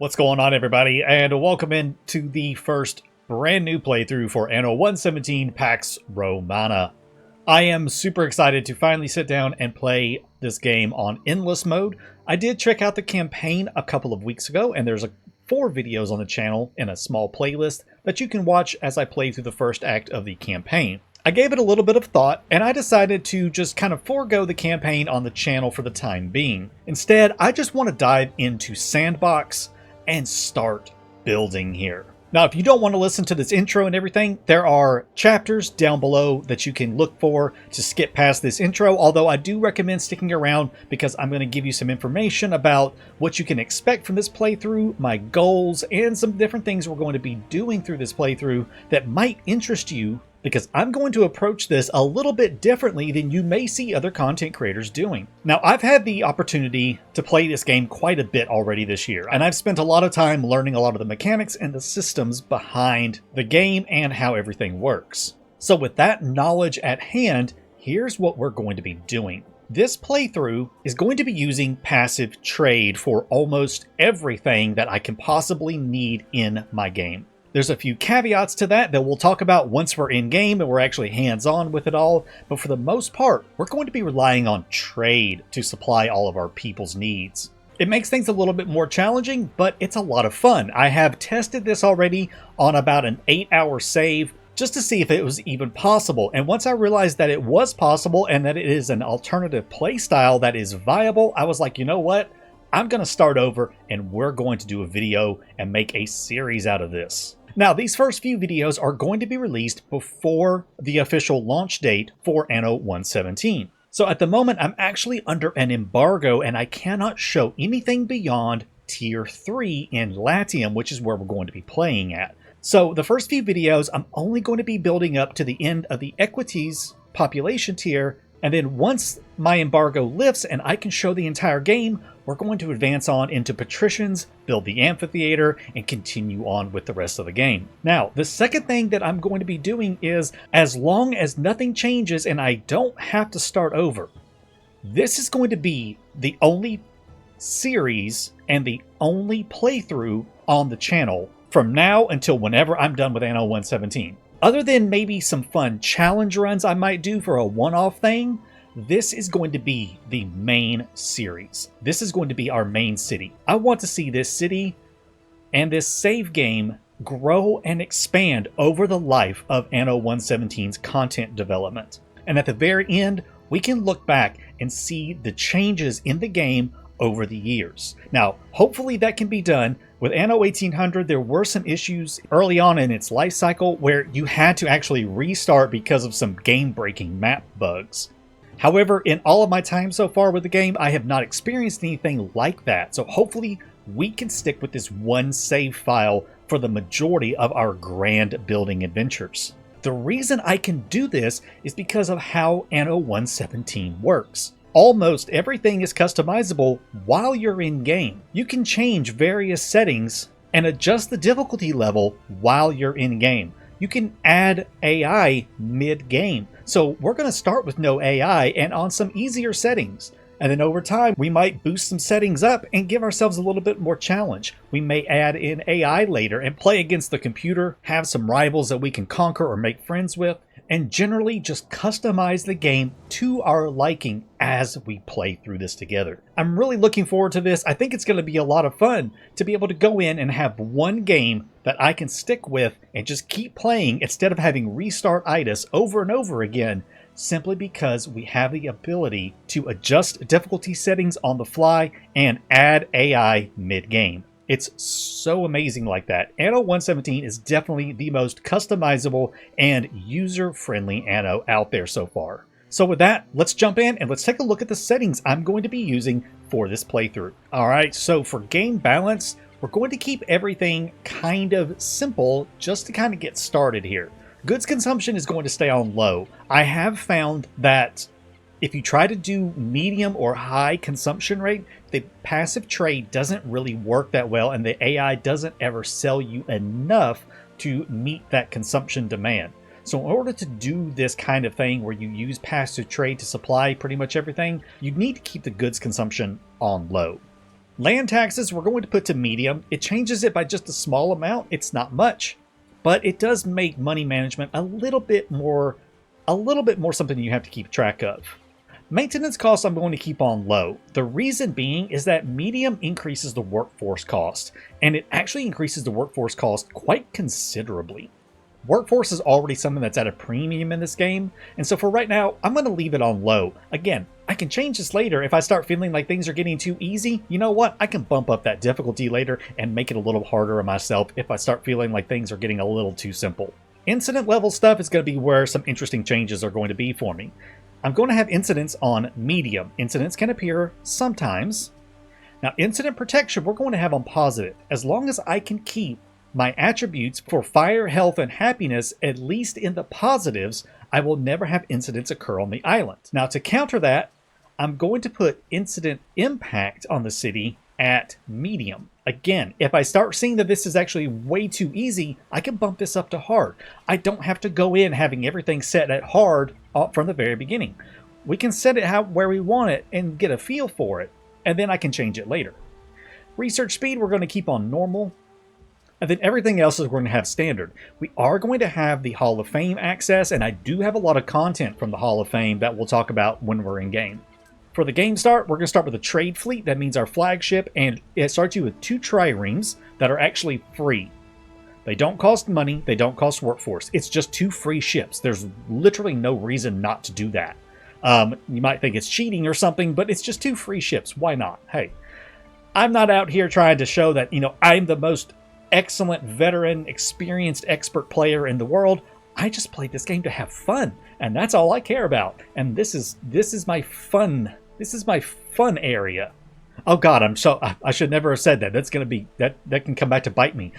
What's going on, everybody, and welcome in to the first brand new playthrough for Anno 117 Pax Romana. I am super excited to finally sit down and play this game on endless mode. I did check out the campaign a couple of weeks ago, and there's 4 videos on the channel in a small playlist that you can watch as I play through the first act of the campaign. I gave it a little bit of thought, and I decided to just kind of forego the campaign on the channel for the time being. Instead, I just want to dive into Sandbox and start building here. Now, if you don't want to listen to this intro and everything, there are chapters down below that you can look for to skip past this intro, although I do recommend sticking around because I'm going to give you some information about what you can expect from this playthrough, my goals, and some different things we're going to be doing through this playthrough that might interest you, because I'm going to approach this a little bit differently than you may see other content creators doing. Now, I've had the opportunity to play this game quite a bit already this year, and I've spent a lot of time learning a lot of the mechanics and the systems behind the game and how everything works. So with that knowledge at hand, here's what we're going to be doing. This playthrough is going to be using passive trade for almost everything that I can possibly need in my game. There's a few caveats to that we'll talk about once we're in game and we're actually hands-on with it all, but for the most part, we're going to be relying on trade to supply all of our people's needs. It makes things a little bit more challenging, but it's a lot of fun. I have tested this already on about an 8-hour save just to see if it was even possible, and once I realized that it was possible and that it is an alternative playstyle that is viable, I was like, you know what? I'm going to start over and we're going to do a video and make a series out of this. Now, these first few videos are going to be released before the official launch date for Anno 117. So at the moment, I'm actually under an embargo and I cannot show anything beyond Tier 3 in Latium, which is where we're going to be playing at. So the first few videos, I'm only going to be building up to the end of the Equities population tier, and then once my embargo lifts and I can show the entire game, we're going to advance on into Patricians, build the amphitheater, and continue on with the rest of the game. Now, the second thing that I'm going to be doing is, as long as nothing changes and I don't have to start over, this is going to be the only series and the only playthrough on the channel from now until whenever I'm done with Anno 117. Other than maybe some fun challenge runs I might do for a one-off thing, this is going to be the main series. This is going to be our main city. I want to see this city and this save game grow and expand over the life of Anno 117's content development. And at the very end, we can look back and see the changes in the game over the years. Now, hopefully that can be done. With Anno 1800, there were some issues early on in its life cycle where you had to actually restart because of some game-breaking map bugs. However, in all of my time so far with the game, I have not experienced anything like that, so hopefully we can stick with this one save file for the majority of our grand building adventures. The reason I can do this is because of how Anno 117 works. Almost everything is customizable while you're in game. You can change various settings and adjust the difficulty level while you're in game. You can add AI mid-game. So we're going to start with no AI and on some easier settings. And then over time, we might boost some settings up and give ourselves a little bit more challenge. We may add in AI later and play against the computer, have some rivals that we can conquer or make friends with, and generally just customize the game to our liking as we play through this together. I'm really looking forward to this. I think it's going to be a lot of fun to be able to go in and have one game that I can stick with and just keep playing instead of having restart itis over and over again, simply because we have the ability to adjust difficulty settings on the fly and add AI mid-game. It's so amazing like that. Anno 117 is definitely the most customizable and user-friendly Anno out there so far. So with that, let's jump in and let's take a look at the settings I'm going to be using for this playthrough. Alright, so for game balance, we're going to keep everything kind of simple just to kind of get started here. Goods consumption is going to stay on low. I have found that if you try to do medium or high consumption rate, the passive trade doesn't really work that well, and the AI doesn't ever sell you enough to meet that consumption demand. So in order to do this kind of thing where you use passive trade to supply pretty much everything, you need to keep the goods consumption on low. Land taxes, we're going to put to medium. It changes it by just a small amount. It's not much, but it does make money management a little bit more something you have to keep track of. Maintenance costs I'm going to keep on low. The reason being is that medium increases the workforce cost, and it actually increases the workforce cost quite considerably. Workforce is already something that's at a premium in this game, and so for right now, I'm going to leave it on low. Again, I can change this later if I start feeling like things are getting too easy. You know what? I can bump up that difficulty later and make it a little harder on myself if I start feeling like things are getting a little too simple. Incident level stuff is going to be where some interesting changes are going to be for me. I'm going to have incidents on medium. Incidents can appear sometimes. Now, incident protection, we're going to have on positive. As long as I can keep my attributes for fire, health, and happiness at least in the positives, I will never have incidents occur on the island. Now, to counter that, I'm going to put incident impact on the city at medium. Again, if I start seeing that this is actually way too easy, I can bump this up to hard. I don't have to go in having everything set at hard from the very beginning. We can set it where we want it and get a feel for it, and then I can change it later. Research speed, we're going to keep on normal. And then everything else is going to have standard. We are going to have the Hall of Fame access, and I do have a lot of content from the Hall of Fame that we'll talk about when we're in game. For the game start, we're going to start with a trade fleet. That means our flagship, and it starts you with 2 triremes that are actually free. They don't cost money, they don't cost workforce. It's just 2 free ships. There's literally no reason not to do that. You might think it's cheating or something, but it's just 2 free ships. Why not? Hey, I'm not out here trying to show that, I'm the most excellent, veteran, experienced, expert player in the world. I just played this game to have fun, and that's all I care about. And this is my fun. This is my fun area. Oh God, I should never have said that. That's gonna be that can come back to bite me.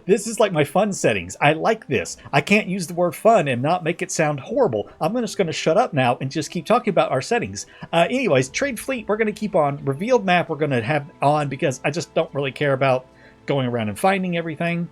This is like my fun settings. I like this. I can't use the word fun and not make it sound horrible. I'm just gonna shut up now and just keep talking about our settings. Anyways, trade fleet we're gonna keep on. Revealed map we're gonna have on because I just don't really care about going around and finding everything.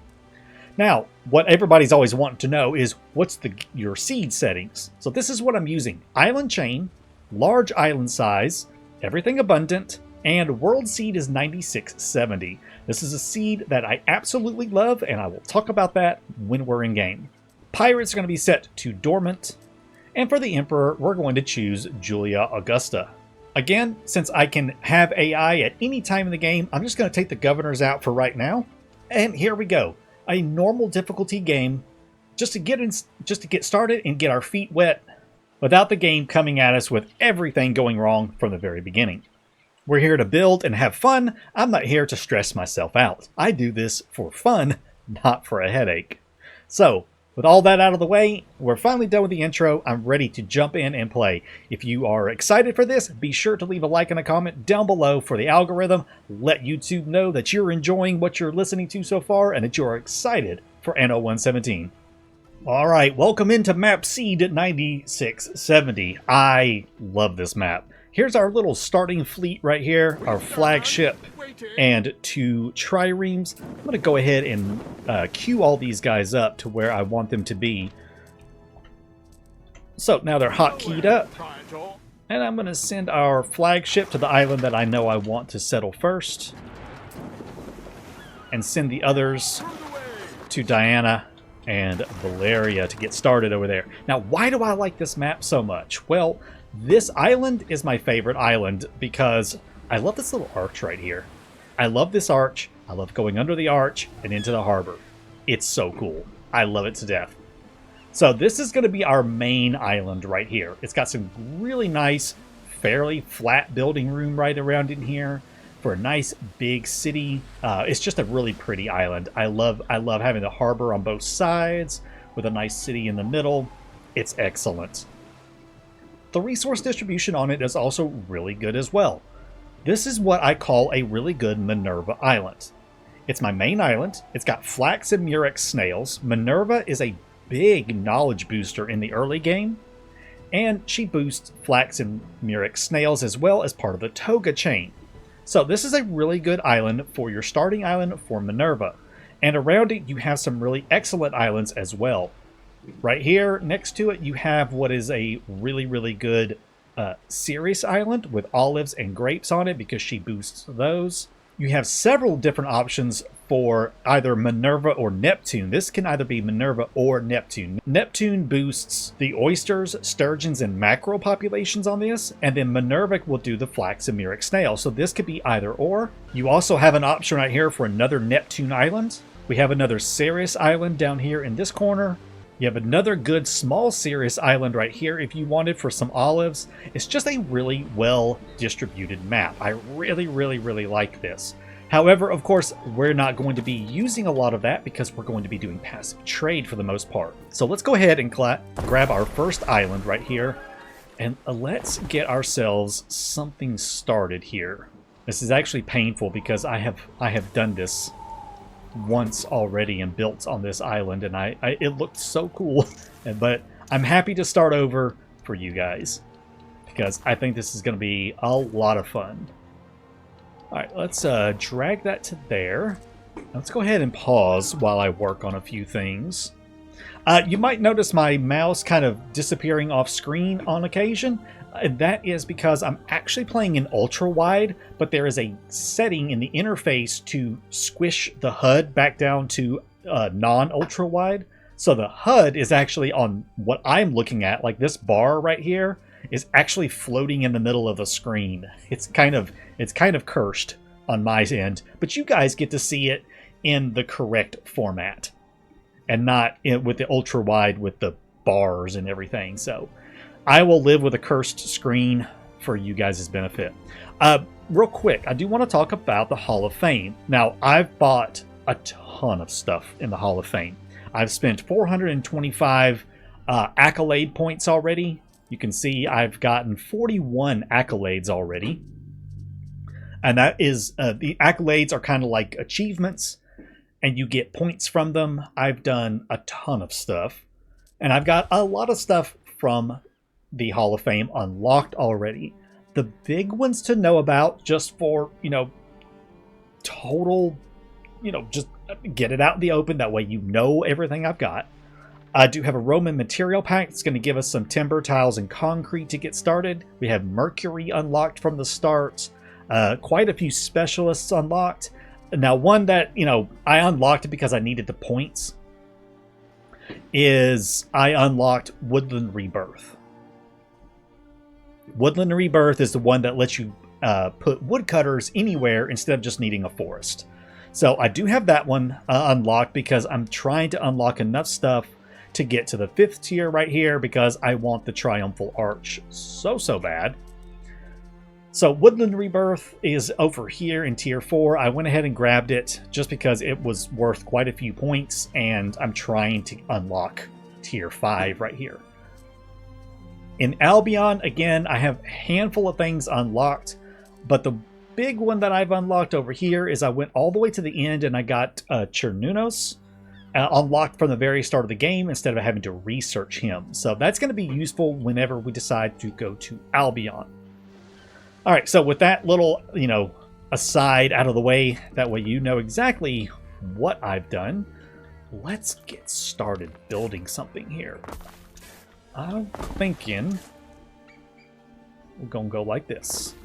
Now, what everybody's always wanting to know is what's your seed settings. So this is what I'm using. Island chain, large island size, everything abundant, and world seed is 9670. This is a seed that I absolutely love, and I will talk about that when we're in game. Pirates are going to be set to dormant, and for the Emperor, we're going to choose Julia Augusta. Again, since I can have AI at any time in the game, I'm just going to take the governors out for right now. And here we go. A normal difficulty game just to get started and get our feet wet without the game coming at us with everything going wrong from the very beginning. We're here to build and have fun. I'm not here to stress myself out. I do this for fun, not for a headache. So, with all that out of the way, we're finally done with the intro. I'm ready to jump in and play. If you are excited for this, be sure to leave a like and a comment down below for the algorithm. Let YouTube know that you're enjoying what you're listening to so far and that you're excited for Anno 117. Alright, welcome into map Seed 9670. I love this map. Here's our little starting fleet right here, our flagship, and 2 triremes. I'm going to go ahead and queue all these guys up to where I want them to be. So now they're hotkeyed up, and I'm going to send our flagship to the island that I know I want to settle first, and send the others to Diana and Valeria to get started over there. Now, why do I like this map so much? Well, this island is my favorite island because I love this little arch right here. I love this arch. I love going under the arch and into the harbor. It's so cool. I love it to death. So this is going to be our main island right here. It's got some really nice, fairly flat building room right around in here for a nice big city. It's just a really pretty island. I love having the harbor on both sides with a nice city in the middle. It's excellent. The resource distribution on it is also really good as well. This is what I call a really good Minerva Island. It's my main island. It's got flax and murex snails. Minerva is a big knowledge booster in the early game, and she boosts flax and murex snails as well as part of the toga chain. So this is a really good island for your starting island for Minerva, and around it you have some really excellent islands as well. Right here, next to it, you have what is a really, really good Ceres Island with olives and grapes on it because she boosts those. You have several different options for either Minerva or Neptune. This can either be Minerva or Neptune. Neptune boosts the oysters, sturgeons, and mackerel populations on this, and then Minerva will do the flax and murex snail. So this could be either or. You also have an option right here for another Neptune island. We have another Ceres island down here in this corner. You have another good small Ceres island right here if you wanted for some olives. It's just a really well distributed map. I really like this. However, of course, we're not going to be using a lot of that because we're going to be doing passive trade for the most part. So let's go ahead and grab our first island right here, and let's get ourselves something started here. This is actually painful because I have done this once already and built on this island, and it looked so cool. But I'm happy to start over for you guys because I think this is going to be a lot of fun. All right, let's drag that to there. Let's go ahead and pause while I work on a few things. You might notice my mouse kind of disappearing off screen on occasion. That is because I'm actually playing in ultra wide, but there is a setting in the interface to squish the HUD back down to non-ultra wide. So the HUD is actually on what I'm looking at, like this bar right here is actually floating in the middle of the screen. It's kind of cursed on my end, but you guys get to see it in the correct format and not with the ultra wide with the bars and everything. So I will live with a cursed screen for you guys' benefit. Real quick, I do want to talk about the Hall of Fame. Now, I've bought a ton of stuff in the Hall of Fame. I've spent 425 accolade points already. You can see I've gotten 41 accolades already. And that is, the accolades are kind of like achievements, and you get points from them. I've done a ton of stuff, and I've got a lot of stuff from the Hall of Fame unlocked already. The big ones to know about, just for, total, just get it out in the open. That way you know everything I've got. I do have a Roman material pack. It's going to give us some timber, tiles, and concrete to get started. We have Mercury unlocked from the start. Quite a few specialists unlocked. Now, one that, I unlocked it because I needed the points is I unlocked Woodland Rebirth. Woodland Rebirth is the one that lets you put woodcutters anywhere instead of just needing a forest. So I do have that one unlocked because I'm trying to unlock enough stuff to get to the 5th tier right here because I want the Triumphal Arch so bad. So Woodland Rebirth is over here in tier 4. I went ahead and grabbed it just because it was worth quite a few points, and I'm trying to unlock tier 5 right here. In Albion, again, I have a handful of things unlocked, but the big one that I've unlocked over here is I went all the way to the end and I got Chernunos unlocked from the very start of the game instead of having to research him. So that's going to be useful whenever we decide to go to Albion. All right, so with that little, aside out of the way, that way you know exactly what I've done, let's get started building something here. I'm thinking we're going to go like this.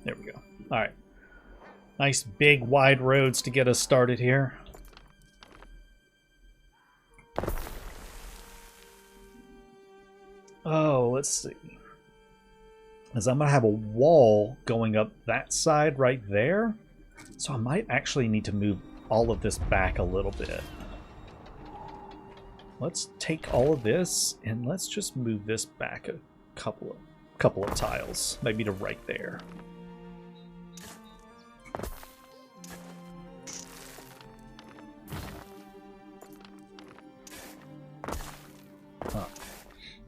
There we go. All right. Nice big wide roads to get us started here. Oh, let's see. Because I'm going to have a wall going up that side right there. So I might actually need to move all of this back a little bit. Let's take all of this and let's just move this back a couple of tiles. Maybe to right there.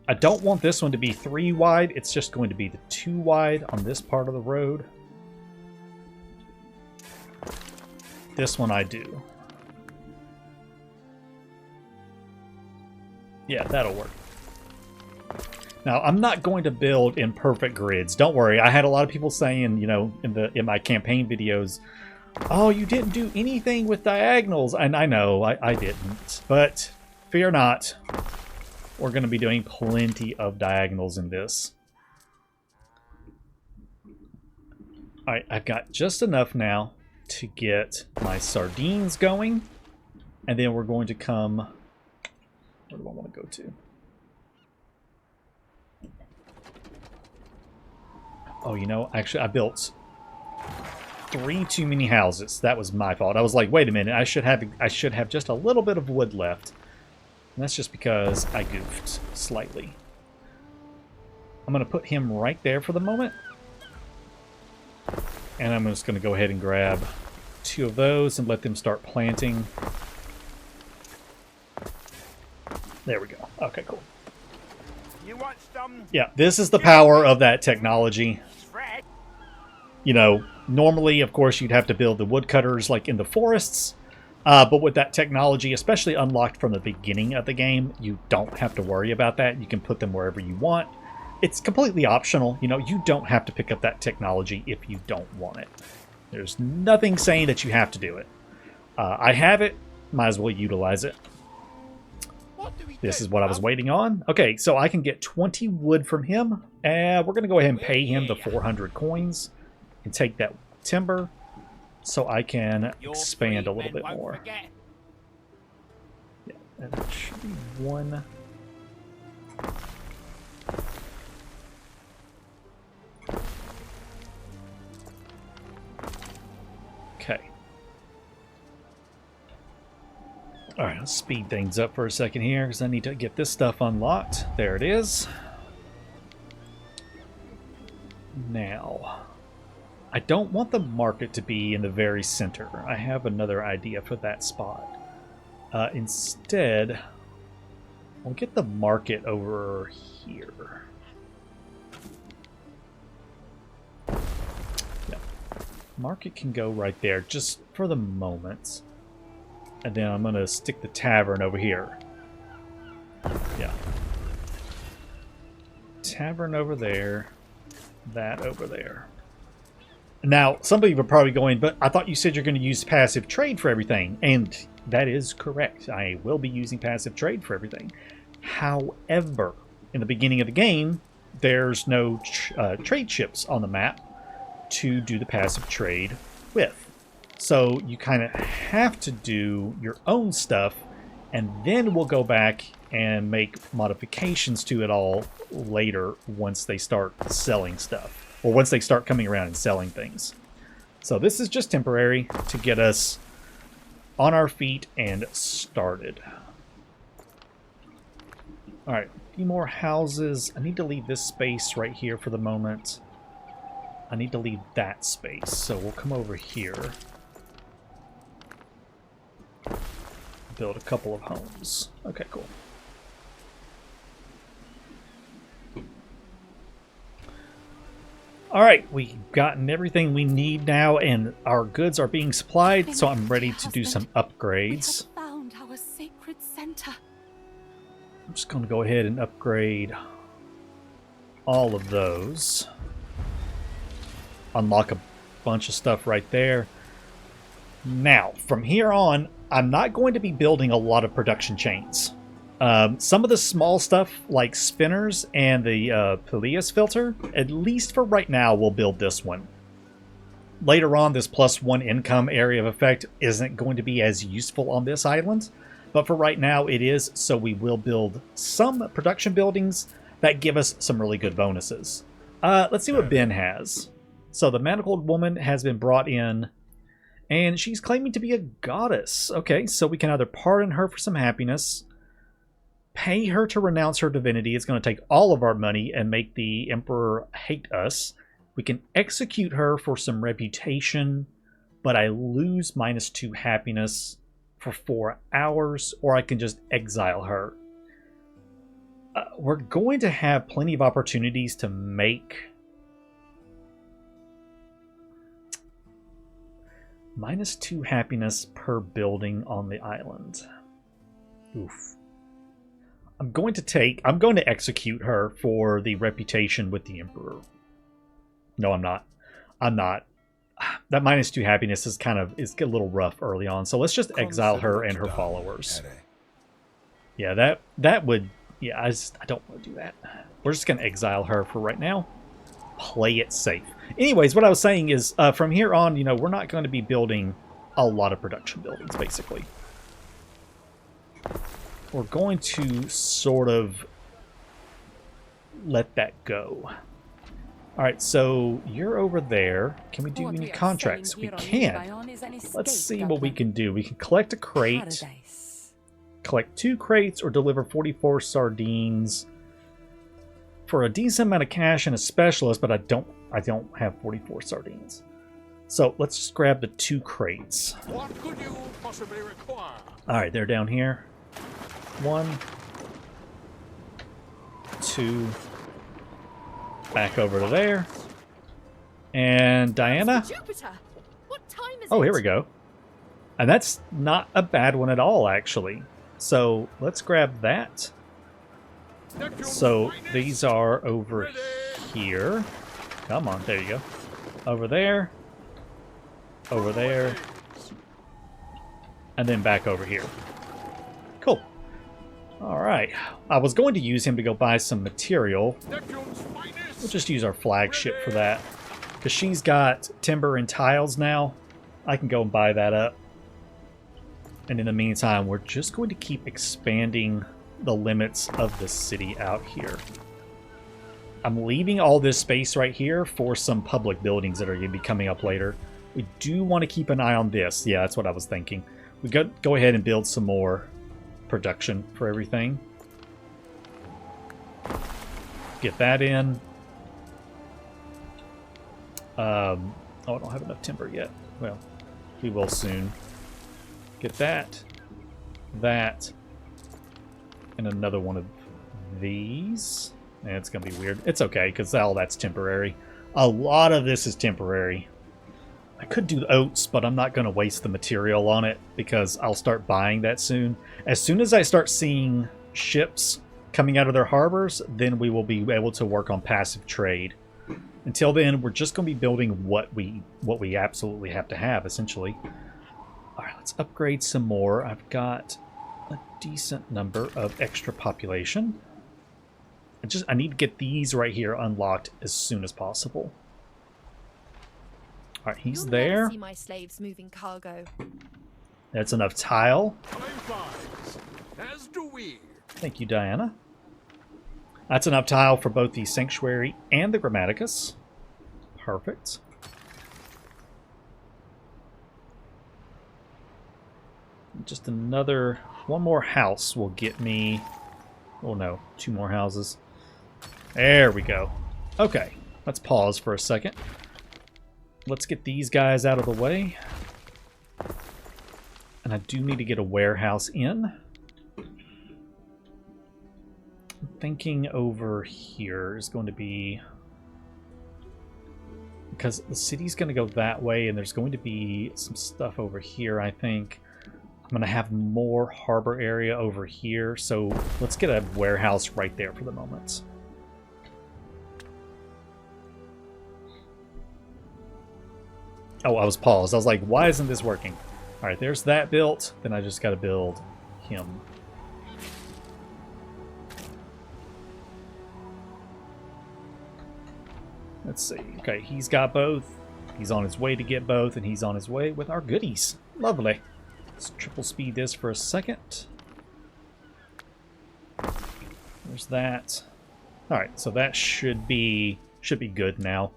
I don't want this one to be 3 wide. It's just going to be the 2 wide on this part of the road. This one I do. Yeah, that'll work. Now, I'm not going to build in perfect grids. Don't worry. I had a lot of people saying, in my campaign videos, Oh, you didn't do anything with diagonals. And I know, I didn't. But fear not. We're going to be doing plenty of diagonals in this. Alright, I've got just enough now to get my sardines going. And then we're going to come... Where do I want to go to? Oh, you know, actually I built 3 too many houses. That was my fault. I was like, wait a minute, I should have just a little bit of wood left. And that's just because I goofed slightly. I'm going to put him right there for the moment. And I'm just going to go ahead and grab 2 of those and let them start planting. There we go. Okay, cool. Yeah, this is the power of that technology. You know, normally, of course, you'd have to build the woodcutters like in the forests. But with that technology, especially unlocked from the beginning of the game, you don't have to worry about that. You can put them wherever you want. It's completely optional. You know, you don't have to pick up that technology if you don't want it. There's nothing saying that you have to do it. I have it. Might as well utilize it. This is what I was waiting on. Okay, so I can get 20 wood from him. And we're going to go ahead and pay him the 400 coins. And take that timber so I can expand a little bit more. Yeah, and it should be 1. Okay. Alright, let's speed things up for a second here because I need to get this stuff unlocked. There it is. Now, I don't want the market to be in the very center. I have another idea for that spot. Instead, we'll get the market over here. Yeah. Market can go right there just for the moment. And then I'm going to stick the tavern over here. Yeah. Tavern over there. That over there. Now, some people are probably going, but I thought you said you're going to use passive trade for everything. And that is correct. I will be using passive trade for everything. However, in the beginning of the game, there's no trade ships on the map to do the passive trade with. So you kind of have to do your own stuff, and then we'll go back and make modifications to it all later once they start selling stuff. Or once they start coming around and selling things. So this is just temporary to get us on our feet and started. Alright, a few more houses. I need to leave this space right here for the moment. I need to leave that space. So we'll come over here. Build a couple of homes. Okay, cool. Alright, we've gotten everything we need now, and our goods are being supplied, so I'm ready to do some upgrades. We have found our sacred center. I'm just going to go ahead and upgrade all of those. Unlock a bunch of stuff right there. Now, from here on, I'm not going to be building a lot of production chains. Some of the small stuff, like spinners and the Peleus filter, at least for right now, we'll build this one. Later on, this +1 income area of effect isn't going to be as useful on this island, but for right now it is, so we will build some production buildings that give us some really good bonuses. Let's see what Ben has. So the manacled woman has been brought in, and she's claiming to be a goddess. Okay, so we can either pardon her for some happiness, pay her to renounce her divinity. It's going to take all of our money and make the emperor hate us. We can execute her for some reputation, but I lose -2 happiness for 4 hours, or I can just exile her. We're going to have plenty of opportunities to make -2 happiness per building on the island. Oof. I'm going to execute her for the reputation with the Emperor. No, I'm not. I'm not. that -2 happiness is is a little rough early on. So let's just exile her and her followers. Yeah, that would, yeah, I don't want to do that. We're just going to exile her for right now. Play it safe. Anyways, what I was saying is, from here on, we're not going to be building a lot of production buildings, basically. We're going to sort of let that go. Alright, so you're over there. Can we do any contracts? We can. Let's see what we can do. We can collect a crate, collect 2 crates, or deliver 44 sardines for a decent amount of cash and a specialist, but I don't have 44 sardines. So let's just grab the 2 crates. What could you possibly require? Alright, they're down here. 1, 2, back over to there. And Diana? Jupiter! What time is Oh, it? here we go. And that's not a bad one at all, actually. So let's grab that. So these are over here. Come on, there you go. Over there. Over there. And then back over here. Cool. Alright. I was going to use him to go buy some material. We'll just use our flagship for that. Because she's got timber and tiles now. I can go and buy that up. And in the meantime, we're just going to keep expanding the limits of the city out here. I'm leaving all this space right here for some public buildings that are going to be coming up later. We do want to keep an eye on this. Yeah, that's what I was thinking. We go ahead and build some more production for everything. Get that in. Oh, I don't have enough timber yet. Well, we will soon. Get that, that, and another one of these. And it's going to be weird. It's okay, because all that's temporary. A lot of this is temporary. I could do oats, but I'm not going to waste the material on it, because I'll start buying that soon. As soon as I start seeing ships coming out of their harbors, then we will be able to work on passive trade. Until then, we're just going to be building what we absolutely have to have, essentially. Alright, let's upgrade some more. I've got a decent number of extra population. I need to get these right here unlocked as soon as possible. Alright, he's You'll there. never see my slaves moving cargo. That's enough tile. As do we. Thank you, Diana. That's enough tile for both the Sanctuary and the Grammaticus. Perfect. Just one more house will get me, oh no, 2 more houses. There we go. Okay, let's pause for a second. Let's get these guys out of the way. And I do need to get a warehouse in. I'm thinking over here is going to be, because the city's going to go that way, and there's going to be some stuff over here, I think. I'm going to have more harbor area over here, so let's get a warehouse right there for the moment. Oh, I was paused. I was like, why isn't this working? Alright, there's that built. Then I just got to build him. Let's see. Okay, he's got both. He's on his way to get both, and he's on his way with our goodies. Lovely. Let's triple speed this for a second. There's that. Alright, so that should be good now.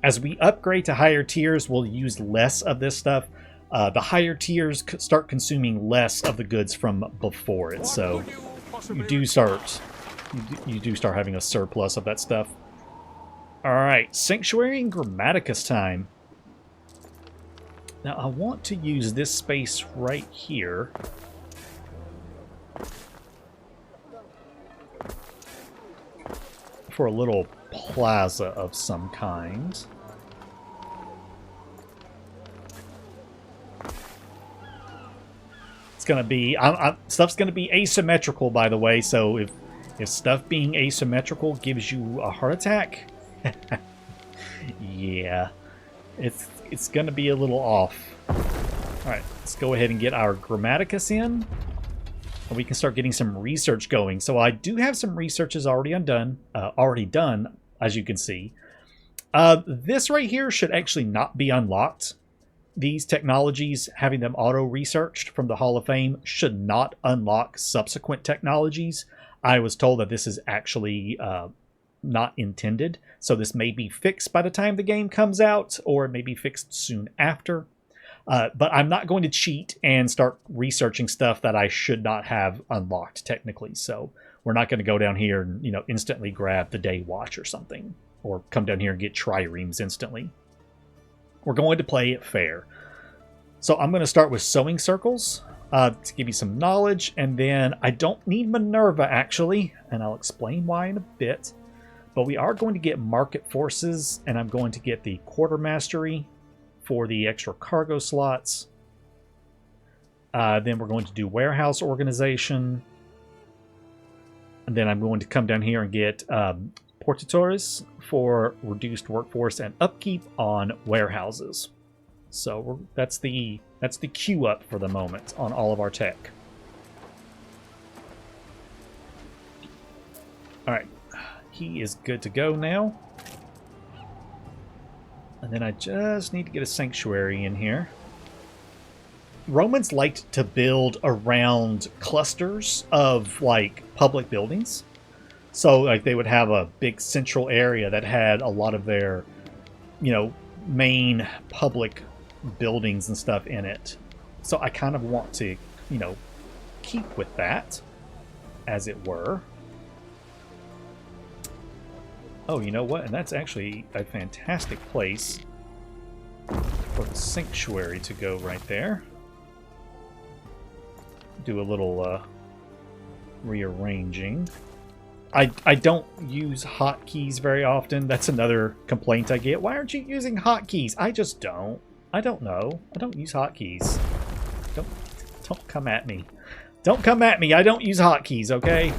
As we upgrade to higher tiers, we'll use less of this stuff. The higher tiers start consuming less of the goods from before it, so you do start having a surplus of that stuff. Alright, Sanctuary and Grammaticus time. Now, I want to use this space right here for a little plaza of some kind. It's going to be... stuff's going to be asymmetrical, by the way, so if stuff being asymmetrical gives you a heart attack... yeah. it's going to be a little off. All right, let's go ahead and get our Grammaticus in. And we can start getting some research going. So I do have some researches already done, as you can see. This right here should actually not be unlocked. These technologies, having them auto-researched from the Hall of Fame, should not unlock subsequent technologies. I was told that this is actually not intended. So this may be fixed by the time the game comes out, or it may be fixed soon after. But I'm not going to cheat and start researching stuff that I should not have unlocked technically. So we're not going to go down here and, instantly grab the Day Watch or something, or come down here and get triremes instantly. We're going to play it fair. So I'm going to start with sewing circles to give you some knowledge, and then I don't need Minerva actually, and I'll explain why in a bit. But we are going to get market forces, and I'm going to get the quartermastery for the extra cargo slots. Then we're going to do warehouse organization. And then I'm going to come down here and get portatores for reduced workforce and upkeep on warehouses. So that's the queue up for the moment on all of our tech. All right, he is good to go now. And then I just need to get a sanctuary in here. Romans liked to build around clusters of, like, public buildings. So, like, they would have a big central area that had a lot of their, main public buildings and stuff in it. So I kind of want to, keep with that, as it were. Oh, you know what? And that's actually a fantastic place for the sanctuary to go right there. Do a little rearranging. I don't use hotkeys very often. That's another complaint I get. Why aren't you using hotkeys? I just don't. I don't know. I don't use hotkeys. Don't come at me. Don't come at me. I don't use hotkeys, okay?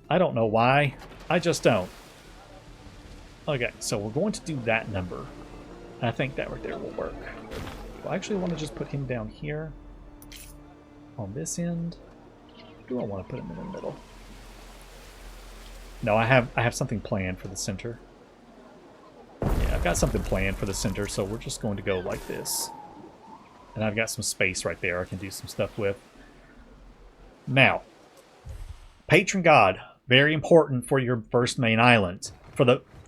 I don't know why. I just don't. Okay, so we're going to do that number. I think that right there will work. I actually want to just put him down here on this end. Do I want to put him in the middle? No, I have something planned for the center. Yeah, I've got something planned for the center, so we're just going to go like this. And I've got some space right there I can do some stuff with. Now, Patron God. Very important for your first main island.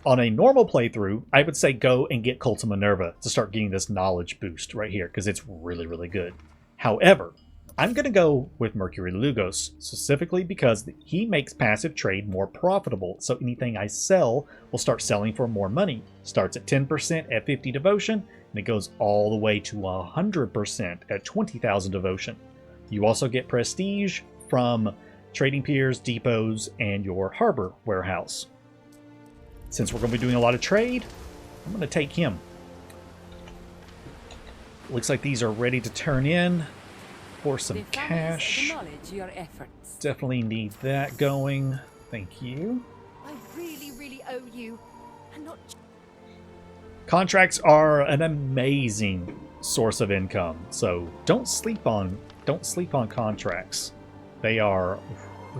On a normal playthrough, I would say go and get Cult of Minerva to start getting this knowledge boost right here, because it's really, really good. However, I'm going to go with Mercury Lugos, specifically because he makes passive trade more profitable, so anything I sell will start selling for more money. Starts at 10% at 50 devotion, and it goes all the way to 100% at 20,000 devotion. You also get prestige from trading piers, depots, and your harbor warehouse. Since we're going to be doing a lot of trade, I'm going to take him. Looks like these are ready to turn in for some cash. Definitely need that going. Thank you. I really, really owe you. And not... Contracts are an amazing source of income, so don't sleep on contracts. They are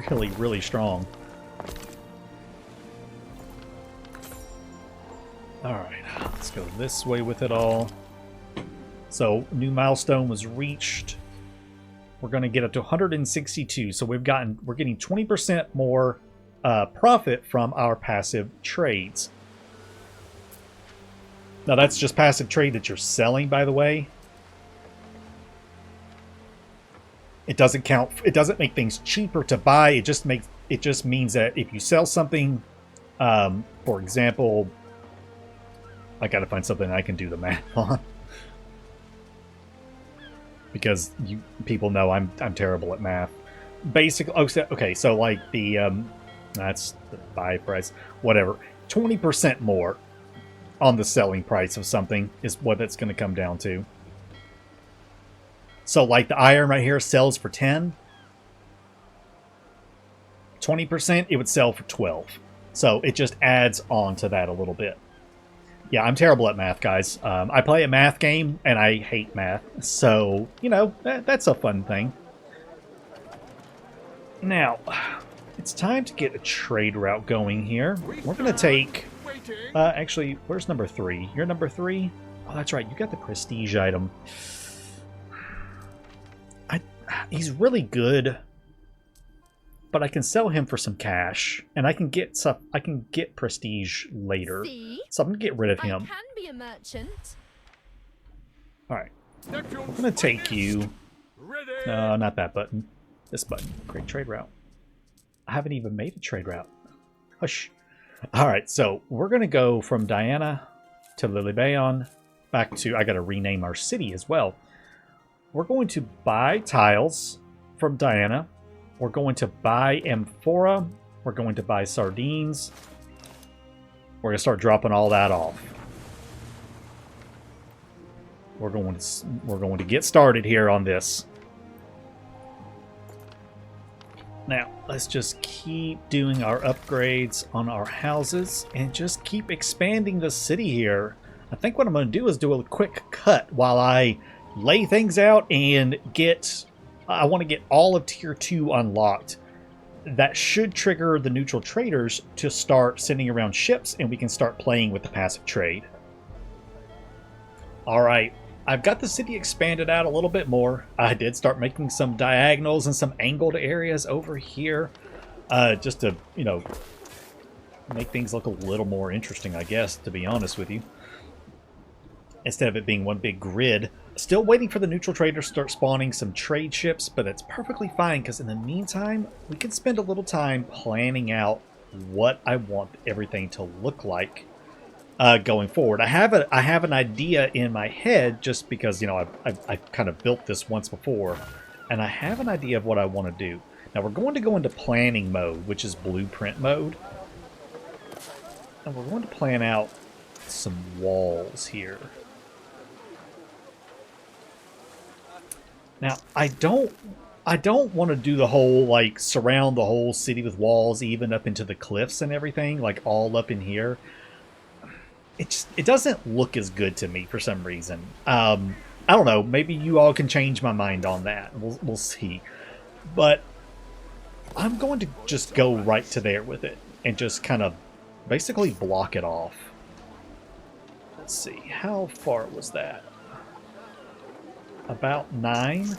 really, really strong. Alright, let's go this way with it all. So, new milestone was reached. We're going to get up to 162. So we're getting 20% more profit from our passive trades. Now that's just passive trade that you're selling, by the way. It doesn't count. It doesn't make things cheaper to buy. It just means that if you sell something, for example, I got to find something I can do the math on, because people know I'm terrible at math. Basically, okay, so like that's the buy price, whatever. 20% more on the selling price of something is what it's going to come down to. So like the iron right here sells for 10. 20%, it would sell for 12. So it just adds on to that a little bit. Yeah, I'm terrible at math, guys. I play a math game, and I hate math. So, you know, that's a fun thing. Now, it's time to get a trade route going here. We're going to take... Waiting. Actually, where's number 3? You're number 3? Oh, that's right. You got the prestige item. He's really good, but I can sell him for some cash, and I can get stuff. I can get prestige later, See? so I'm gonna get rid of I him. can be a merchant. All right, Neptune's I'm gonna take you. ready. No, not that button. This button. Great trade route. I haven't even made a trade route. Hush. All right, so we're gonna go from Diana to Lilibaeon back to. I gotta rename our city as well. We're going to buy tiles from Diana. We're going to buy amphora. We're going to buy sardines. We're going to start dropping all that off. We're going to get started here on this. Now, let's just keep doing our upgrades on our houses and just keep expanding the city here. I think what I'm going to do is do a quick cut while I lay things out and get... I want to get all of Tier 2 unlocked. That should trigger the neutral traders to start sending around ships, and we can start playing with the passive trade. Alright, I've got the city expanded out a little bit more. I did start making some diagonals and some angled areas over here. Just to, you know, make things look a little more interesting, I guess, to be honest with you. Instead of it being one big grid. Still waiting for the neutral traders to start spawning some trade ships, but that's perfectly fine because in the meantime, we can spend a little time planning out what I want everything to look like going forward. I have an idea in my head just because, you know, I kind of built this once before, and I have an idea of what I want to do. Now we're going to go into planning mode, which is blueprint mode, and we're going to plan out some walls here. Now, I don't want to do the whole, like, surround the whole city with walls, even up into the cliffs and everything, like, all up in here. It doesn't look as good to me for some reason. I don't know, maybe you all can change my mind on that. We'll see. But I'm going to just go right to there with it and just kind of basically block it off. Let's see, how far was that? About 9.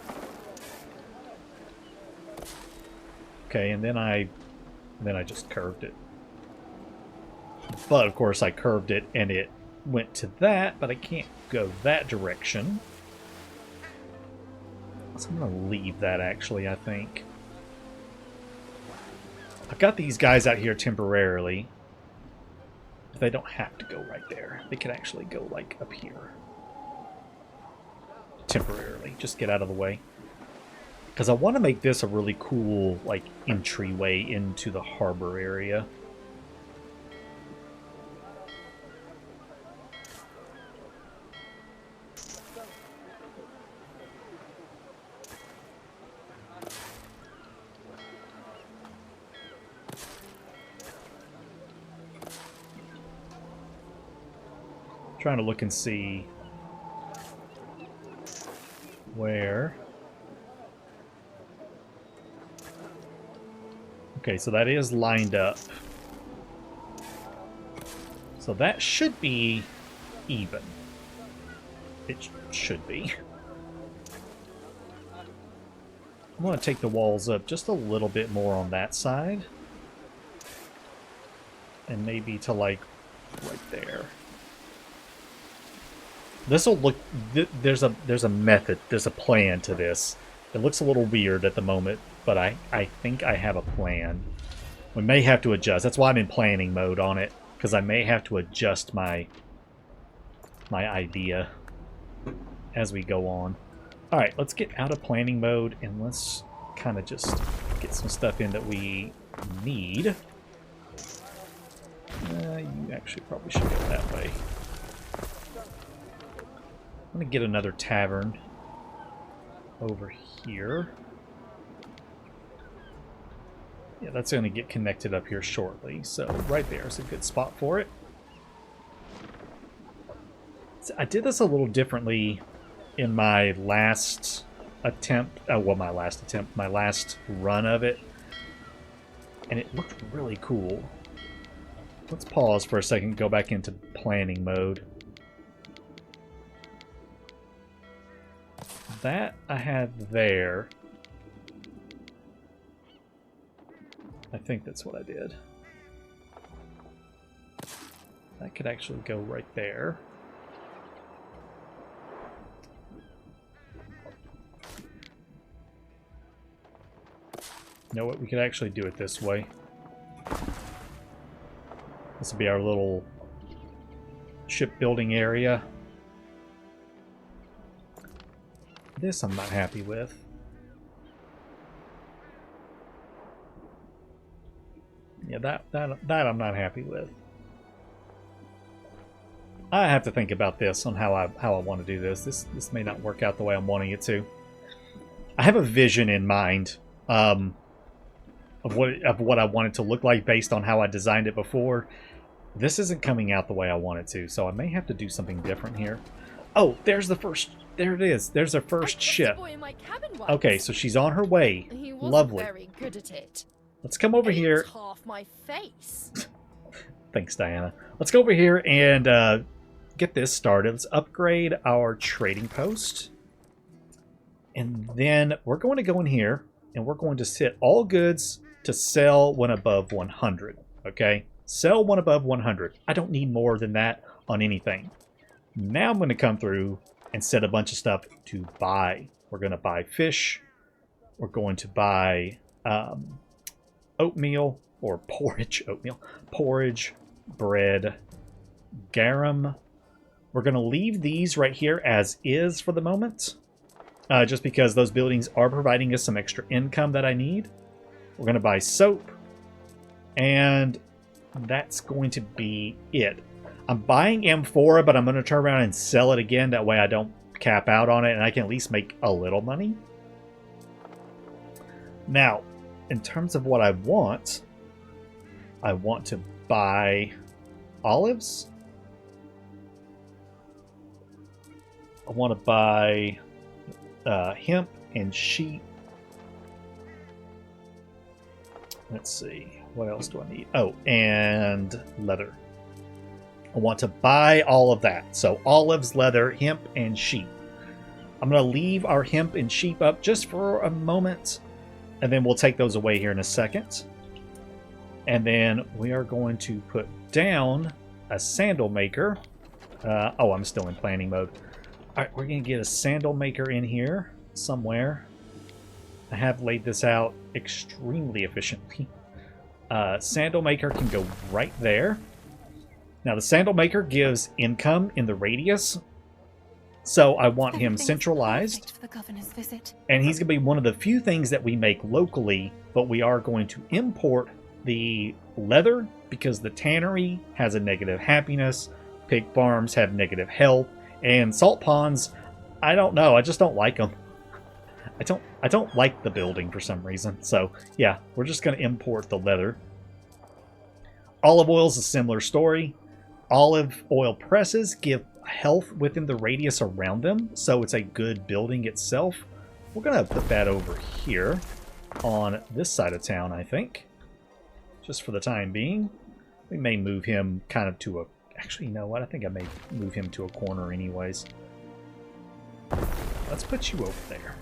Okay, and then I just curved it. But of course I curved it and it went to that, but I can't go that direction. So I'm gonna leave that actually, I think. I've got these guys out here temporarily. They don't have to go right there. They could actually go like up here. Temporarily, just get out of the way, because I want to make this a really cool like entryway into the harbor area. Trying to look and see where. Okay, so that is lined up. So that should be even. It should be. I want to take the walls up just a little bit more on that side. And maybe to like right there. This will look. There's a method. There's a plan to this. It looks a little weird at the moment, but I think I have a plan. We may have to adjust. That's why I'm in planning mode on it, because I may have to adjust my idea as we go on. All right, let's get out of planning mode and let's kind of just get some stuff in that we need. You actually probably should go that way. I'm going to get another tavern over here. Yeah, that's going to get connected up here shortly. So right there is a good spot for it. I did this a little differently in my last attempt. My last run of it. And it looked really cool. Let's pause for a second, go back into planning mode. That I had there. I think that's what I did. That could actually go right there. You know what? We could actually do it this way. This will be our little shipbuilding area. This I'm not happy with. Yeah, that I'm not happy with. I have to think about this on how I want to do this. This may not work out the way I'm wanting it to. I have a vision in mind of what I want it to look like based on how I designed it before. This isn't coming out the way I want it to, so I may have to do something different here. Oh, there's the first. There it is. There's our first ship. Okay, so she's on her way. He wasn't Lovely. very good at it. Let's come over here. Half my face. Thanks, Diana. Let's go over here and get this started. Let's upgrade our trading post. And then we're going to go in here and we're going to set all goods to sell when above 100. Okay? Sell when above 100. I don't need more than that on anything. Now I'm going to come through and set a bunch of stuff to buy. We're going to buy fish. We're going to buy oatmeal or porridge. Oatmeal. Porridge, bread, garum. We're going to leave these right here as is for the moment. Just because those buildings are providing us some extra income that I need. We're going to buy soap. And that's going to be it. I'm buying amphora, but I'm going to turn around and sell it again. That way I don't cap out on it and I can at least make a little money. Now, in terms of what I want to buy olives. I want to buy hemp and sheep. Let's see. What else do I need? Oh, and leather. I want to buy all of that. So olives, leather, hemp, and sheep. I'm going to leave our hemp and sheep up just for a moment. And then we'll take those away here in a second. And then we are going to put down a sandal maker. Oh, I'm still in planning mode. All right, we're going to get a sandal maker in here somewhere. I have laid this out extremely efficiently. Sandal maker can go right there. Now, the sandal maker gives income in the radius. So I want him centralized. For the governor's visit. And he's going to be one of the few things that we make locally, but we are going to import the leather because the tannery has a negative happiness, pig farms have negative health, and salt ponds, I don't know, I just don't like them. I don't like the building for some reason. So yeah, we're just going to import the leather. Olive oil is a similar story. Olive oil presses give health within the radius around them, so it's a good building itself. We're going to put that over here on this side of town, I think. Just for the time being. We may move him kind of to a... Actually, you know what? I think I may move him to a corner anyways. Let's put you over there.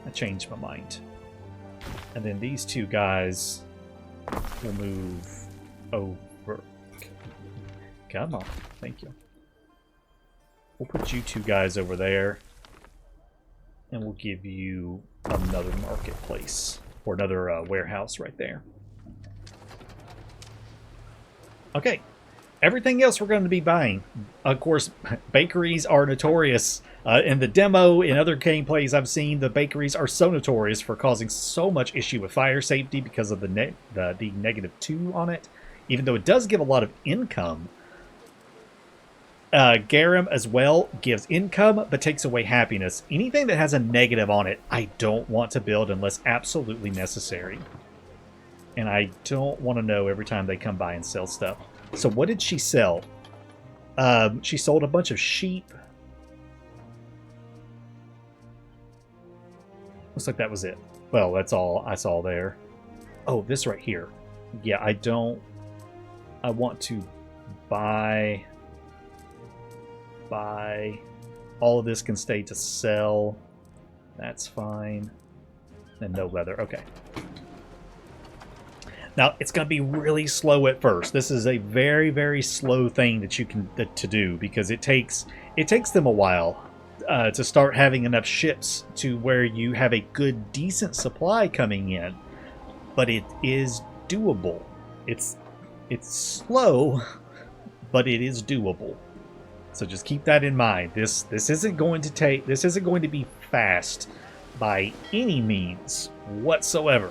I changed my mind. And then these two guys will move over. Come on. Thank you. We'll put you two guys over there. And we'll give you another marketplace. Or another warehouse right there. Okay. Everything else we're going to be buying. Of course, bakeries are notorious. In the demo, in other gameplays I've seen, the bakeries are so notorious for causing so much issue with fire safety because of the -2 on it. Even though it does give a lot of income. Garum as well gives income, but takes away happiness. Anything that has a negative on it, I don't want to build unless absolutely necessary. And I don't want to know every time they come by and sell stuff. So what did she sell? She sold a bunch of sheep. Looks like that was it. Well, that's all I saw there. Oh, this right here. Yeah, I want to buy. All of this can stay to sell. That's fine. And no leather. Okay. Now, it's going to be really slow at first. This is a very, very slow thing that you can to do because it takes them a while to start having enough ships to where you have a good, decent supply coming in. But it is doable. It's slow, but it is doable. So just keep that in mind. This isn't going to be fast by any means whatsoever.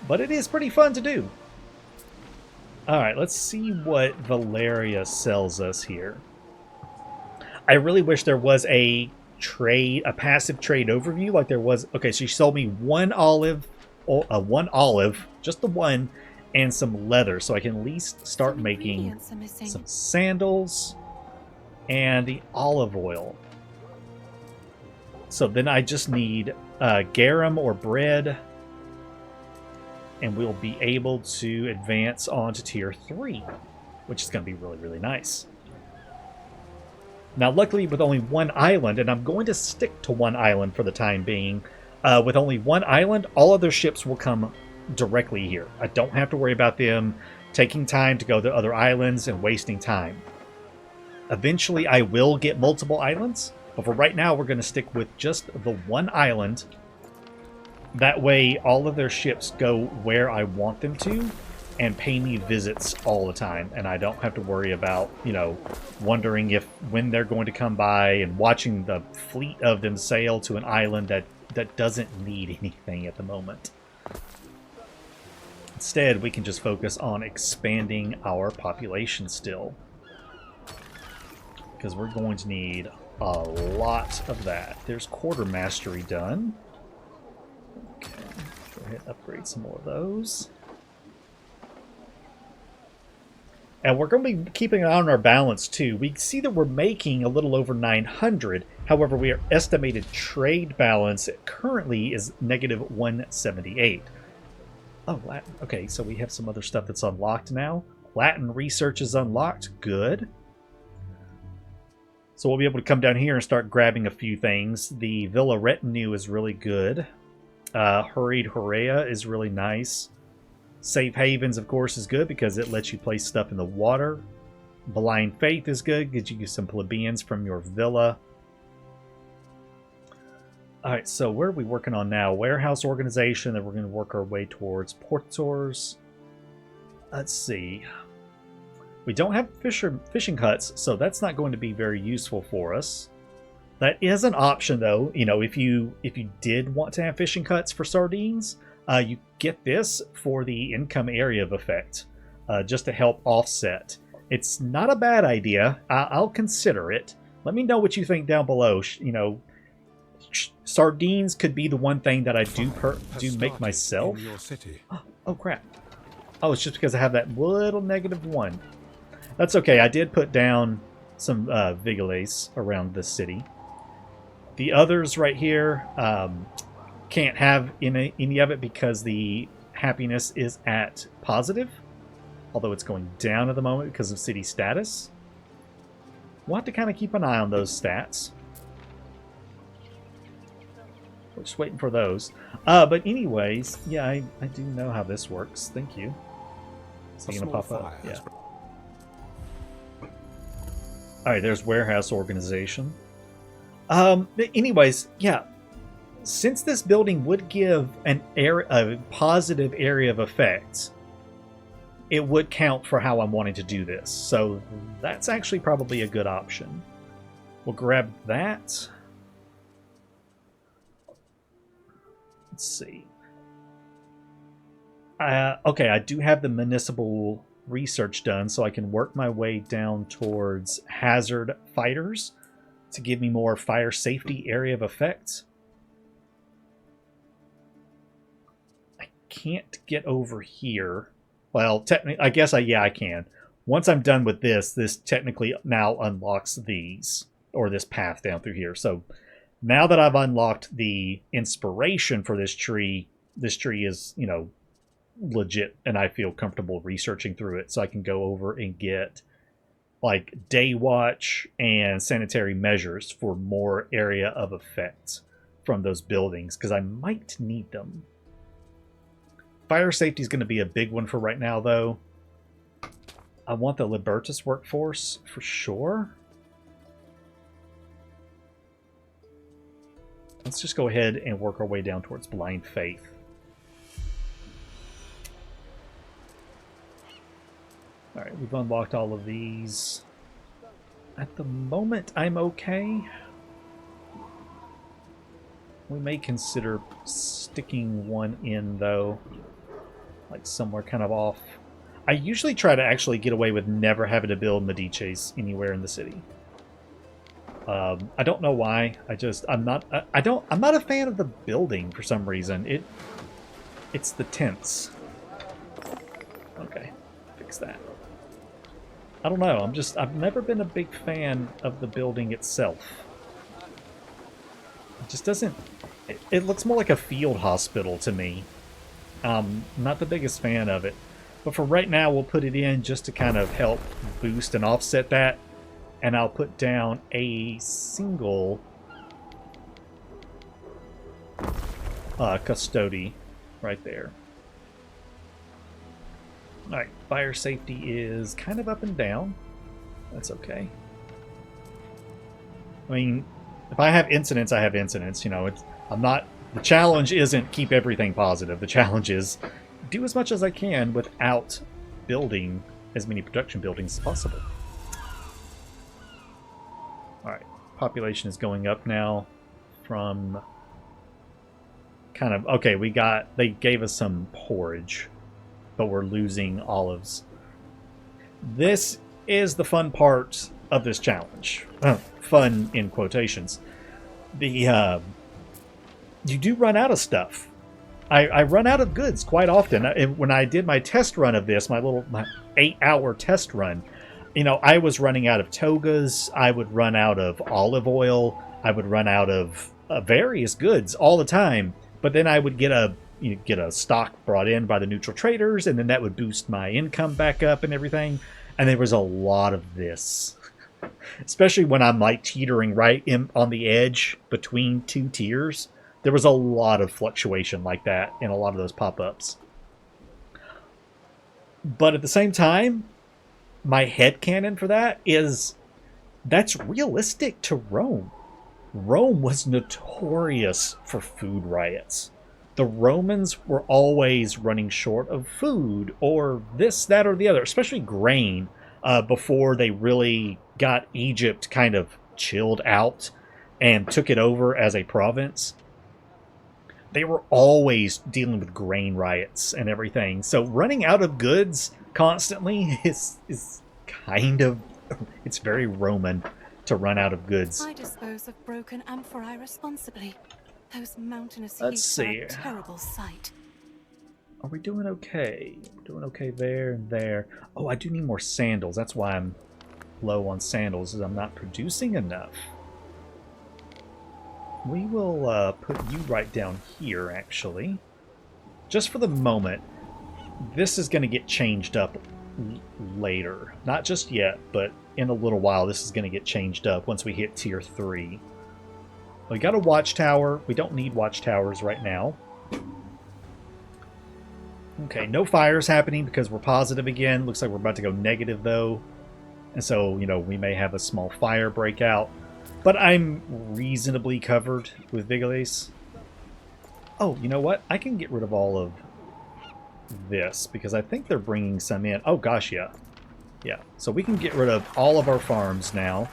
But it is pretty fun to do. Alright, let's see what Valeria sells us here. I really wish there was a passive trade overview like there was. Okay, so she sold me one olive, just the one, and some leather. So I can at least start making some sandals and the olive oil. So then I just need garum or bread. And we'll be able to advance on to tier 3, which is going to be really, really nice. Now, luckily, with only one island, and I'm going to stick to one island for the time being, with only one island, all other ships will come directly here. I don't have to worry about them taking time to go to other islands and wasting time. Eventually, I will get multiple islands, but for right now, we're going to stick with just the one island. That way, all of their ships go where I want them to and pay me visits all the time. And I don't have to worry about, wondering when they're going to come by and watching the fleet of them sail to an island that doesn't need anything at the moment. Instead, we can just focus on expanding our population still. Because we're going to need a lot of that. There's quarter mastery done. Okay, go ahead and upgrade some more of those. And we're going to be keeping an eye on our balance too. We see that we're making a little over 900. However, our estimated trade balance currently is negative 178. Oh, Latin. Okay, so we have some other stuff that's unlocked now. Latin research is unlocked. Good. So we'll be able to come down here and start grabbing a few things. The Villa Retinue is really good. Hurried Horea is really nice. Safe Havens, of course, is good because it lets you place stuff in the water. Blind Faith is good, gives you some plebeians from your villa. Alright, so where are we working on now? Warehouse organization, then we're going to work our way towards portors. Let's see. We don't have fishing huts, so that's not going to be very useful for us. That is an option, though. If you did want to have fishing huts for sardines, you get this for the income area of effect, just to help offset. It's not a bad idea. I'll consider it. Let me know what you think down below. Sardines could be the one thing that I do make myself. Oh crap! Oh, it's just because I have that little -1. That's okay. I did put down some vigiles around the city. The others right here can't have any of it because the happiness is at positive, although it's going down at the moment because of city status. We'll have to kind of keep an eye on those stats. We're just waiting for those. But anyways, yeah, I do know how this works. Thank you. Is he gonna pop up? Yeah. Alright, there's warehouse organization. But anyways, yeah. Since this building would give a positive area of effect, it would count for how I'm wanting to do this. So that's actually probably a good option. We'll grab that. Let's see. Okay, I do have the municipal research done, so I can work my way down towards hazard fighters to give me more fire safety area of effect. I can't get over here. Well, technically, I guess I can. Once I'm done with this, this technically now unlocks these, or this path down through here. So now that I've unlocked the inspiration for this tree is, you know, legit, and I feel comfortable researching through it. So I can go over and get like day watch and sanitary measures for more area of effect from those buildings, because I might need them. Fire safety is going to be a big one for right now, though. I want the Libertas workforce for sure. Let's just go ahead and work our way down towards Blind Faith. Alright, we've unlocked all of these. At the moment, I'm okay. We may consider sticking one in, though. Like somewhere kind of off. I usually try to actually get away with never having to build Medices anywhere in the city. I don't know why. I'm not a fan of the building for some reason. It's the tents. Okay, fix that. I don't know. I've never been a big fan of the building itself. It just doesn't. It looks more like a field hospital to me. Not the biggest fan of it. But for right now, we'll put it in just to kind of help boost and offset that. And I'll put down a single custody right there. Alright, fire safety is kind of up and down. That's okay. I mean, if I have incidents, I have incidents. You know, the challenge isn't keep everything positive. The challenge is do as much as I can without building as many production buildings as possible. Alright, population is going up now from kind of, okay, they gave us some porridge, but we're losing olives. This is the fun part of this challenge. Fun in quotations. You do run out of stuff. I run out of goods quite often. When I did my test run of this, my 8-hour test run, you know, I was running out of togas. I would run out of olive oil. I would run out of various goods all the time. But then I would get a stock brought in by the neutral traders, and then that would boost my income back up and everything. And there was a lot of this, especially when I'm like teetering right on the edge between two tiers. There was a lot of fluctuation like that in a lot of those pop-ups. But at the same time, my headcanon for that is that's realistic to Rome. Rome was notorious for food riots. The Romans were always running short of food or this, that, or the other, especially grain, before they really got Egypt kind of chilled out and took it over as a province. They were always dealing with grain riots and everything. So running out of goods constantly is kind of, it's very Roman to run out of goods. I dispose of broken amphorae responsibly. Those mountainous Let's heaps are see. a terrible sight. Are we doing okay? We're doing okay there and there. Oh, I do need more sandals. That's why I'm low on sandals, is I'm not producing enough. We will put you right down here, actually. Just for the moment. This is going to get changed up later. Not just yet, but in a little while this is going to get changed up once we hit tier 3. We got a watchtower. We don't need watchtowers right now. Okay, no fires happening because we're positive again. Looks like we're about to go negative, though. And so, you know, we may have a small fire breakout. But I'm reasonably covered with Vigiles. Oh, you know what? I can get rid of all of this because I think they're bringing some in. Oh, gosh, yeah. Yeah, so we can get rid of all of our farms now.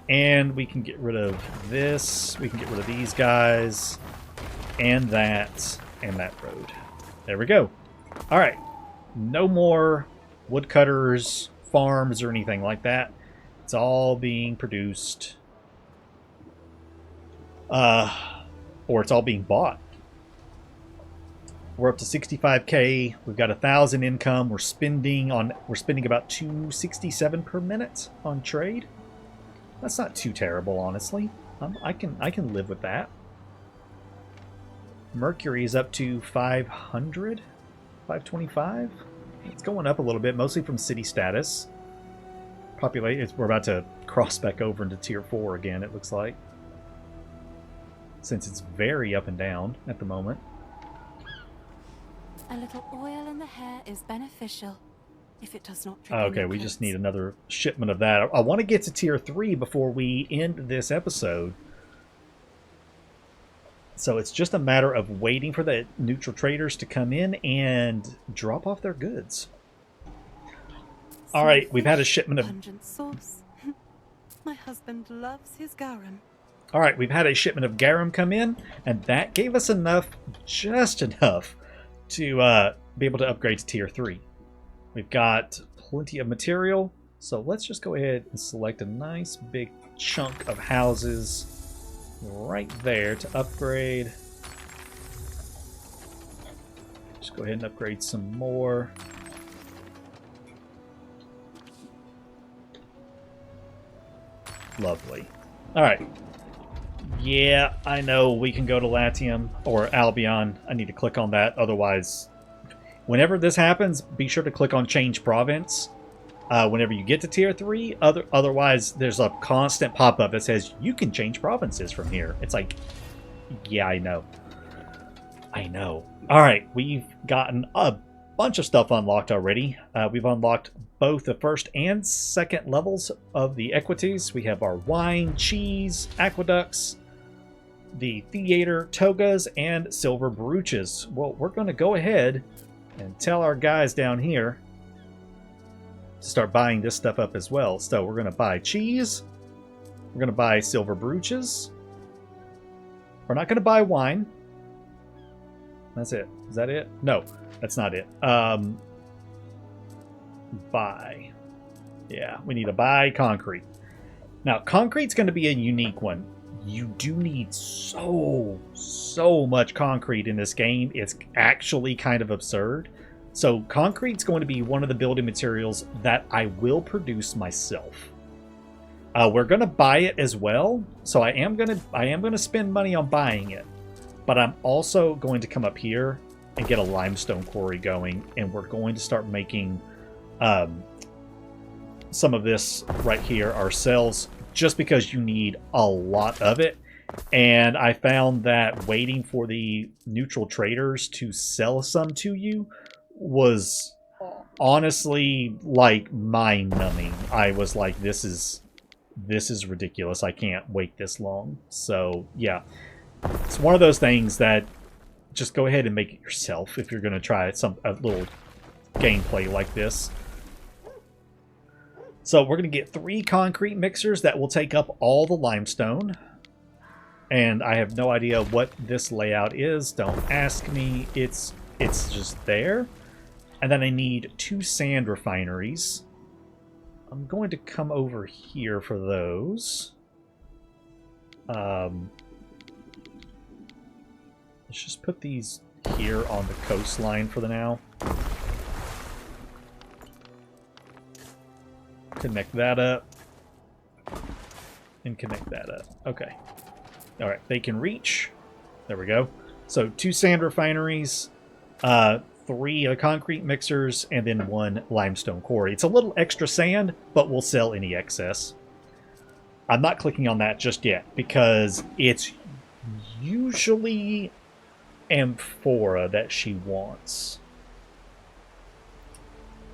And we can get rid of this. We can get rid of these guys. And that road. There we go. All right. No more woodcutters, farms, or anything like that. It's all being produced. Or it's all being bought. We're up to 65k. We've got 1,000 income. We're spending about 267 per minute on trade. That's not too terrible, honestly. I can live with that. Mercury is up to 500, 525. It's going up a little bit, mostly from city status. We're about to cross back over into tier 4 again, it looks like, since it's very up and down at the moment. A little oil in the hair is beneficial if it does not trigger. Okay, we just need another shipment of that. I want to get to tier 3 before we end this episode. So it's just a matter of waiting for the neutral traders to come in and drop off their goods. All right, we've had a shipment of... Pungent sauce. My husband loves his garum. All right, we've had a shipment of garum come in, and that gave us enough, just enough, to be able to upgrade to tier 3. We've got plenty of material, so let's just go ahead and select a nice big chunk of houses right there to upgrade. Just go ahead and upgrade some more. Lovely. All right. Yeah, I know we can go to Latium or Albion. I need to click on that. Otherwise, whenever this happens, be sure to click on Change Province whenever you get to Tier 3. Otherwise, there's a constant pop-up that says, you can change provinces from here. It's like, yeah, I know. I know. All right, we've gotten a bunch of stuff unlocked already. We've unlocked both the first and second levels of the equities. We have our wine, cheese, aqueducts, the theater, togas, and silver brooches. Well, we're going to go ahead and tell our guys down here to start buying this stuff up as well. So we're going to buy cheese. We're going to buy silver brooches. We're not going to buy wine. That's it. Is that it? No, that's not it. Buy. Yeah, we need to buy concrete. Now, concrete's going to be a unique one. You do need so much concrete in this game. It's actually kind of absurd. So concrete's going to be one of the building materials that I will produce myself. We're going to buy it as well. So I am going to spend money on buying it. But I'm also going to come up here and get a limestone quarry going, and we're going to start making some of this right here ourselves, just because you need a lot of it. And I found that waiting for the neutral traders to sell some to you was honestly like mind-numbing. I was like, this is ridiculous. I can't wait this long. So yeah, it's one of those things that just go ahead and make it yourself if you're going to try a little gameplay like this. So we're going to get 3 concrete mixers that will take up all the limestone. And I have no idea what this layout is. Don't ask me. It's just there. And then I need 2 sand refineries. I'm going to come over here for those. Let's just put these here on the coastline for the now. Connect that up. And connect that up. Okay. Alright, they can reach. There we go. So 2 sand refineries, 3 concrete mixers, and then 1 limestone quarry. It's a little extra sand, but we'll sell any excess. I'm not clicking on that just yet, because it's usually amphora that she wants.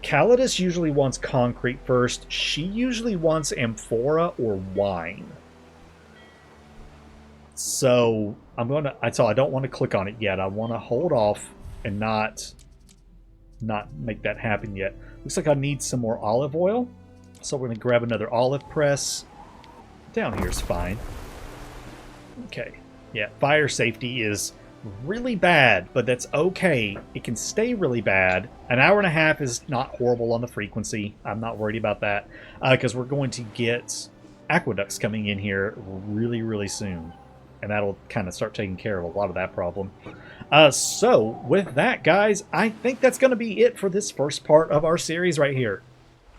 Calidus usually wants concrete first. She usually wants amphora or wine. So I don't want to click on it yet. I want to hold off and not make that happen yet. Looks like I need some more olive oil. So we're going to grab another olive press. Down here is fine. Okay. Yeah, fire safety is really bad, but that's okay. It can stay really bad. An hour and a half is not horrible on the frequency. I'm not worried about that because we're going to get aqueducts coming in here really, really soon. And that'll kind of start taking care of a lot of that problem. So, with that, guys, I think that's going to be it for this first part of our series right here.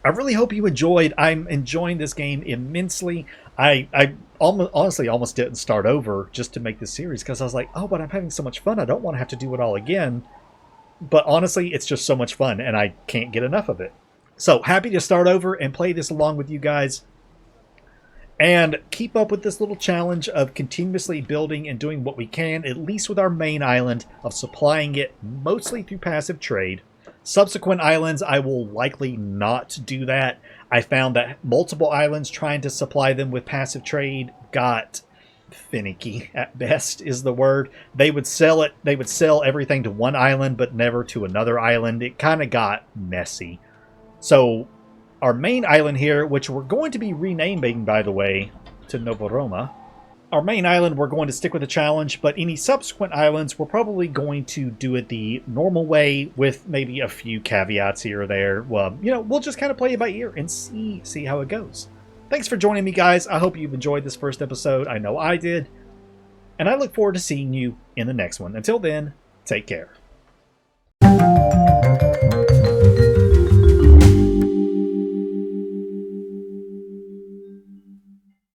I really hope you enjoyed. I'm enjoying this game immensely. I honestly almost didn't start over just to make this series because I was like, oh, but I'm having so much fun. I don't want to have to do it all again. But honestly, it's just so much fun, and I can't get enough of it. So, happy to start over and play this along with you guys. And keep up with this little challenge of continuously building and doing what we can, at least with our main island, of supplying it mostly through passive trade. Subsequent islands, I will likely not do that. I found that multiple islands trying to supply them with passive trade got finicky, at best is the word. They would sell everything to one island, but never to another island. It kind of got messy. So our main island here, which we're going to be renaming, by the way, to Novoroma. Our main island, we're going to stick with the challenge, but any subsequent islands, we're probably going to do it the normal way with maybe a few caveats here or there. Well, you know, we'll just kind of play it by ear and see how it goes. Thanks for joining me, guys. I hope you've enjoyed this first episode. I know I did. And I look forward to seeing you in the next one. Until then, take care.